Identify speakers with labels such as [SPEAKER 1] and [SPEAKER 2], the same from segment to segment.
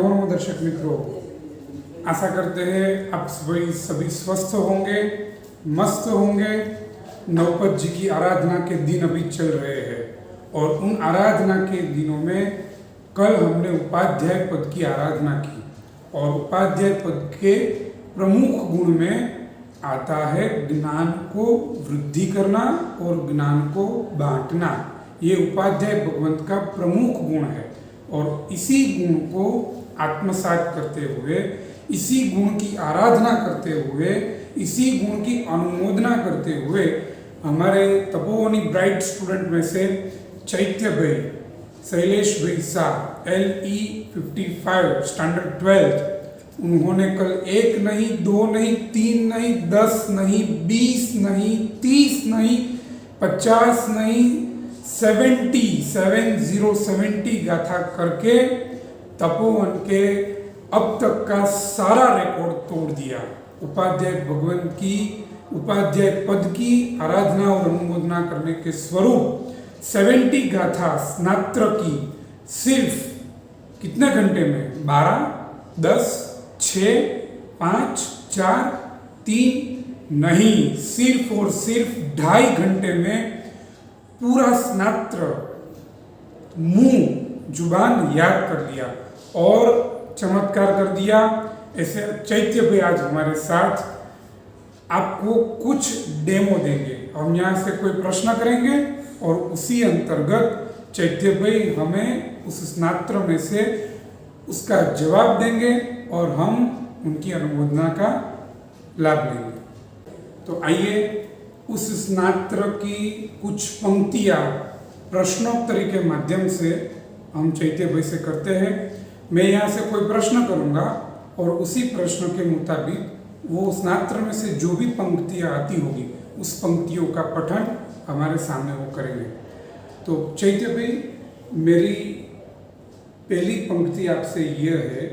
[SPEAKER 1] नमो दर्शक मित्रों, आशा करते हैं आप सभी स्वस्थ होंगे, मस्त होंगे। नवपत जी की आराधना के दिन अभी चल रहे हैं और उन आराधना के दिनों में कल हमने उपाध्याय पद की आराधना की और उपाध्याय पद के प्रमुख गुण में आता है ज्ञान को वृद्धि करना और ज्ञान को बांटना। ये उपाध्याय भगवंत का प्रमुख गुण है और इसी गुण को आत्मसात करते हुए, इसी गुण की आराधना करते हुए, इसी गुण की अनुमोदना करते हुए हमारे तपोवनी ब्राइट स्टूडेंट में से चैत्य भाई, शैलेश भाई शाह, LE 55 स्टैंडर्ड 12, उन्होंने कल 1 नहीं, 2 नहीं, 3 नहीं, 10 नहीं, 20 नहीं, 30 नहीं, 50 नहीं, 70 गाथा करके तपोवन के अब तक का सारा रिकॉर्ड तोड़ दिया। उपाध्याय भगवंत की उपाध्याय पद की आराधना और अनुमोदना करने के स्वरूप 70 गाथा स्नात्र की सिर्फ कितने घंटे में? 12, 10, 6, 5, 4, 3 नहीं, सिर्फ और सिर्फ 2.5 घंटे में पूरा स्नात्र मुंह जुबान याद कर लिया और चमत्कार कर दिया। ऐसे चैत्य भाई आज हमारे साथ आपको कुछ डेमो देंगे। हम यहाँ से कोई प्रश्न करेंगे और उसी अंतर्गत चैत्य भाई हमें उस स्नात्र में से उसका जवाब देंगे और हम उनकी अनुमोदना का लाभ लेंगे। तो आइए उस स्नात्र की कुछ पंक्तियाँ प्रश्नोत्तरी के माध्यम से हम चैत्य भाई से करते हैं। मैं यहाँ से कोई प्रश्न करूँगा और उसी प्रश्न के मुताबिक वो स्नात्र में से जो भी पंक्तियाँ आती होगी उस पंक्तियों का पठन हमारे सामने वो करेंगे। तो चैत्य भाई, मेरी पहली पंक्ति आपसे यह है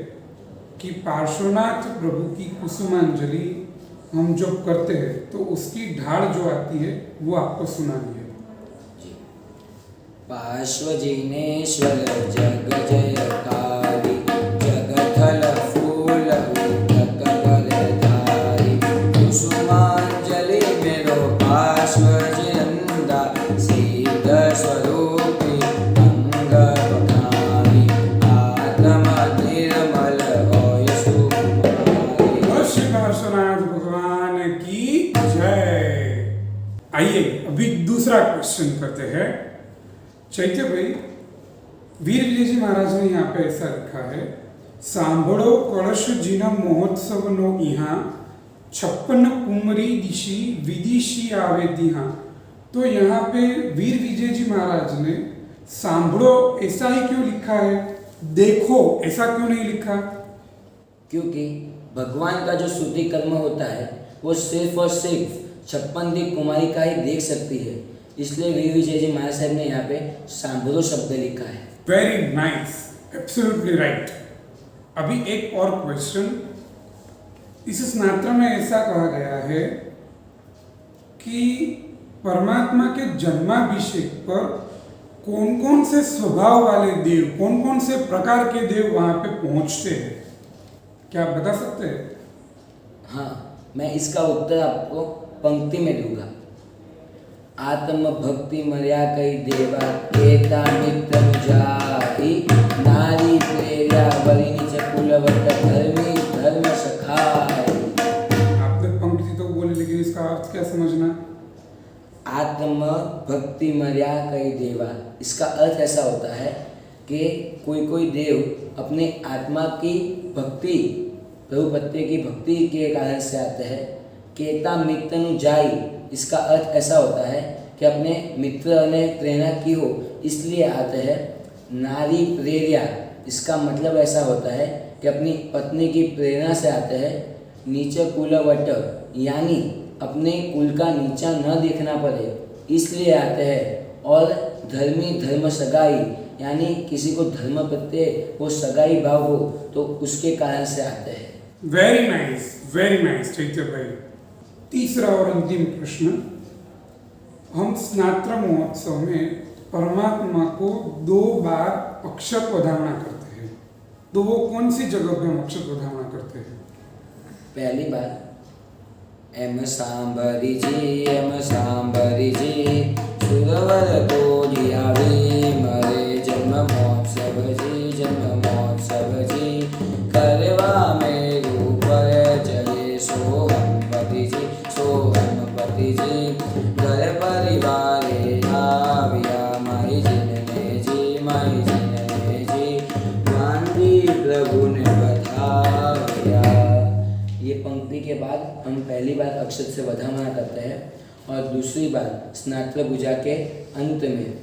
[SPEAKER 1] कि पार्श्वनाथ प्रभु की कुसुमांजलि हम जब करते हैं तो उसकी ढाल जो आती है वो आपको सुनानी है।
[SPEAKER 2] पार्श्वजिनेश्वर जग जयकारी, जगथल फूल उदक बलधारी, कुसुमांजलि मेरो पार्श्वजिनंदा, सिद्ध स्वरूपी अंग बखारी, आत्म निर्मल होय सुकुमारी।
[SPEAKER 1] श्री पार्श्वनाथ भगवान की जय। आइए अभी दूसरा क्वेश्चन करते हैं। चैत्य भाई, वीर विजय जी महाराज ने यहाँ पे ऐसा लिखा है, सांभळो कलश जिन महोत्सव नो इहा, 56 कुमरी दिशी विदिशी आवे दिहा। तो यहाँ पे वीर विजय जी महाराज ने सांभळो ऐसा ही क्यों लिखा है, देखो ऐसा क्यों नहीं लिखा?
[SPEAKER 2] क्योंकि भगवान का जो स्तुति कर्म होता है वो सिर्फ और सिर्फ 56 कुमारी का ही देख सकती है, इसलिए वीर विजय जी महाराज साहब ने यहाँ पे सांभळो शब्द लिखा है।
[SPEAKER 1] Very nice, absolutely right. अभी एक और क्वेश्चन। इस स्नात्र में ऐसा कहा गया है कि परमात्मा के जन्माभिषेक पर कौन कौन से स्वभाव वाले देव, कौन कौन से प्रकार के देव वहां पे पहुंचते हैं, क्या आप बता सकते हैं?
[SPEAKER 2] हाँ, मैं इसका उत्तर आपको पंक्ति में दूंगा। आत्म भक्ति मर्या कई देवा, केता मित्र जाहि, नारी प्रेर्या बलिनी च कुलवत, धर्मी धर्म सखाय।
[SPEAKER 1] आपने पंक्ति तो बोली लेकिन इसका अर्थ क्या समझना?
[SPEAKER 2] आत्म भक्ति मर्या कई देवा, इसका अर्थ ऐसा होता है कि कोई कोई देव अपने आत्मा की भक्ति, प्रभु पत्ते की भक्ति के कारण से आते हैं। केता मित्र नु जाई, इसका अर्थ ऐसा होता है कि अपने मित्र ने प्रेरणा की हो इसलिए आते हैं। नारी प्रेर्या, इसका मतलब ऐसा होता है कि अपनी पत्नी की प्रेरणा से आते हैं। नीचे कुलवट, यानी अपने कुल का नीचा न देखना पड़े इसलिए आते हैं। और धर्मी धर्म सगाई, यानी किसी को धर्म प्रत्ये वो सगाई भाव हो तो उसके कारण से आते हैं।
[SPEAKER 1] वेरी नाइस चैत्य भाई। तीसरा और अंतिम प्रश्न। हम स्नात्र महोत्सव में परमात्मा को 2 बार अक्षर पधारणा करते हैं। तो वो कौन सी जगह पे हम अक्षत बधावना करते हैं?
[SPEAKER 2] पहली बार एम सांबरी जी सुरवर को जियावे मरे जन्म महोत्सव जी करवा में ऊपर चले सोहम पति जी घर परिवार आविया माई जिनने जी गांधी प्रभु ने बताया। ये पंक्ति के बाद हम पहली बार अक्षत से वधामना करते हैं और दूसरी बार स्नात्र पूजा के अंत में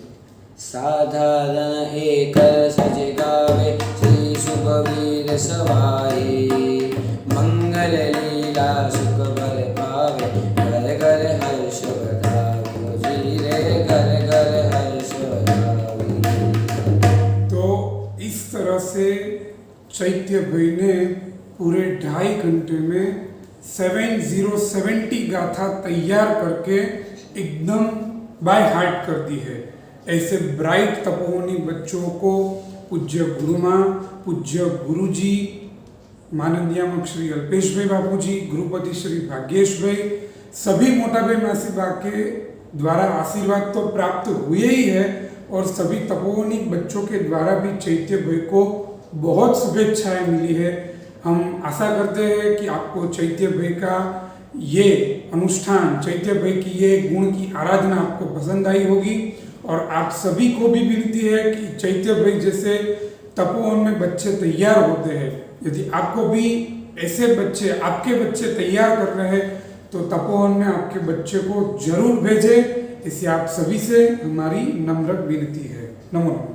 [SPEAKER 2] साधारण एक सज गावे श्री सुखवीर सवाई मंगल लीला सुख बर पावे घर घर हर्ष बधाओ जी रे घर घर हर्ष बधाओ।
[SPEAKER 1] तो इस तरह से चैत्य भाई ने पूरे 2.5 घंटे में 7070 गाथा तैयार करके एकदम बाय हार्ट कर दी है। ऐसे ब्राइट तपोवनी बच्चों को पूज्य गुरुमाँ, पूज्य गुरुजी, माननीय श्री अल्पेश भाई बापू जी, गुरुपति श्री भाग्येश भाई, सभी मोटा भाई मासी बा के द्वारा आशीर्वाद तो प्राप्त हुए ही है और सभी तपोवनी बच्चों के द्वारा भी चैत्य भाई को बहुत शुभेच्छाएं मिली है। हम आशा करते हैं कि आपको चैत्य भाई का ये अनुष्ठान, चैत्य भाई की ये गुण की आराधना आपको पसंद आई होगी और आप सभी को भी विनती है कि चैत्य भाई जैसे तपोवन में बच्चे तैयार होते हैं, यदि आपको भी ऐसे बच्चे, आपके बच्चे तैयार कर रहे हैं तो तपोवन में आपके बच्चे को जरूर भेजें। इसे आप सभी से हमारी नम्र विनती है। नमो नमः।